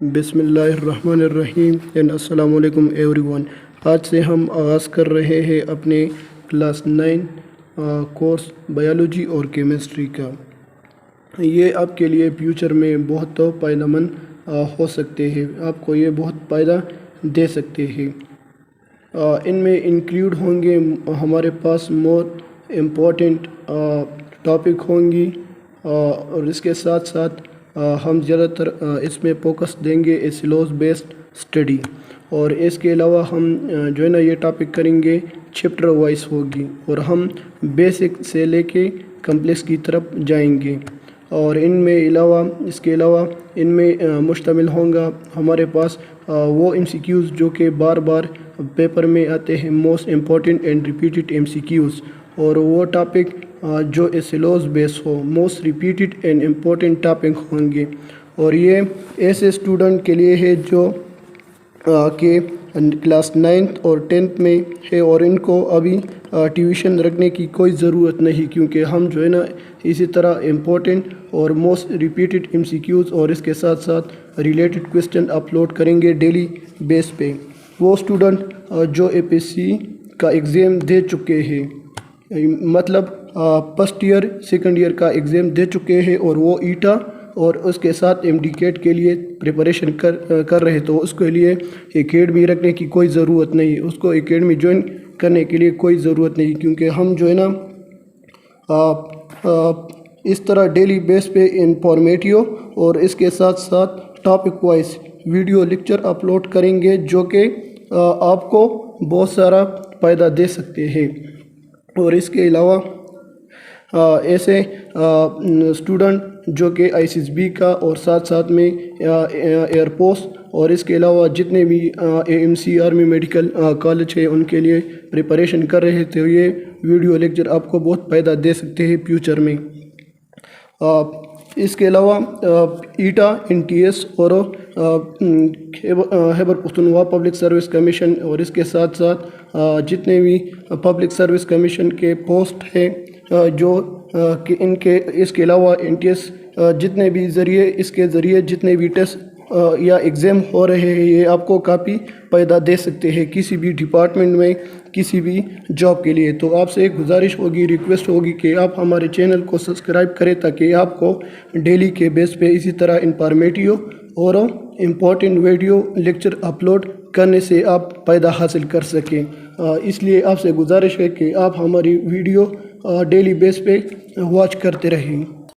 بسم اللہ الرحمن الرحیم اینڈ السلام علیکم ایوری ون۔ آج سے ہم آغاز کر رہے ہیں اپنے کلاس 9 کورس بایولوجی اور کیمسٹری کا۔ یہ آپ کے لیے فیوچر میں بہت فائدہ مند ہو سکتے ہیں، آپ کو یہ بہت فائدہ دے سکتے ہیں۔ ان میں انکلوڈ ہوں گے ہمارے پاس مور امپورٹنٹ ٹاپک ہوں گی، اور اس کے ساتھ ساتھ ہم زیادہ تر اس میں فوکس دیں گے سیلوز بیسڈ اسٹڈی، اور اس کے علاوہ ہم جو ہے نا یہ ٹاپک کریں گے چیپٹر وائز ہوگی، اور ہم بیسک سے لے کے کمپلیکس کی طرف جائیں گے۔ اور اس کے علاوہ ان میں مشتمل ہوں گا ہمارے پاس وہ ایم سی کیوز جو کہ بار بار پیپر میں آتے ہیں، most important and repeated M C Qs, اور وہ ٹاپک جو سیلوز بیس ہو، most repeated and important topic ہوں گے۔ اور یہ ایسے اسٹوڈنٹ کے لیے ہے جو کہ کلاس 9 اور 10 میں ہے، اور ان کو ابھی ٹیوشن رکھنے کی کوئی ضرورت نہیں، کیونکہ ہم جو ہے نا اسی طرح امپورٹنٹ اور most repeated M C Qs اور اس کے ساتھ ساتھ ریلیٹڈ کویسچن اپلوڈ کریں گے ڈیلی بیس پہ۔ وہ اسٹوڈنٹ جو اے پی ایس سی کا ایگزام دے چکے ہیں، مطلب فرسٹ ایئر سیکنڈ ایئر کا ایگزام دے چکے ہیں، اور وہ ایٹا اور اس کے ساتھ ایم ڈی کیٹ کے لیے پریپریشن کر رہے، تو اس کے لیے اکیڈمی رکھنے کی کوئی ضرورت نہیں، اس کو اکیڈمی جوائن کرنے کے لیے کوئی ضرورت نہیں، کیونکہ ہم جو ہے نا اس طرح ڈیلی بیس پہ انفارمیٹیو اور اس کے ساتھ ساتھ topic wise video lecture upload کریں گے، جو کہ آپ کو بہت سارا فائدہ دے سکتے ہیں۔ اور اس کے علاوہ ایسے اسٹوڈنٹ جو کہ آئی سی ایس بی کا اور ساتھ میں ایئر فورس اور اس کے علاوہ جتنے بھی A M C army medical college ہے ان کے لیے پریپریشن کر رہے تھے، یہ ویڈیو لیکچر آپ کو بہت فائدہ دے سکتے ہیں فیوچر میں۔ اس کے علاوہ ایٹا این ٹی ایس اور Khyber Pakhtunkhwa public service commission اور اس کے ساتھ ساتھ جتنے بھی پبلک سروس کمیشن کے پوسٹ ہیں جو کہ اس کے علاوہ این ٹی ایس اس کے ذریعے جتنے بھی ٹیسٹ یا ایگزام ہو رہے ہیں، یہ آپ کو کافی فائدہ دے سکتے ہیں کسی بھی ڈپارٹمنٹ میں، کسی بھی جاب کے لیے۔ تو آپ سے ایک گزارش ہوگی، ریکویسٹ ہوگی کہ آپ ہمارے چینل کو سبسکرائب کریں، تاکہ آپ کو ڈیلی کے بیس پہ اسی طرح انفارمیٹیو اور امپورٹنٹ ویڈیو لیکچر اپلوڈ کرنے سے آپ فائدہ حاصل کر سکیں۔ اس لیے آپ سے گزارش ہے کہ آپ ہماری ویڈیو ڈیلی بیس پہ واچ کرتے رہیں۔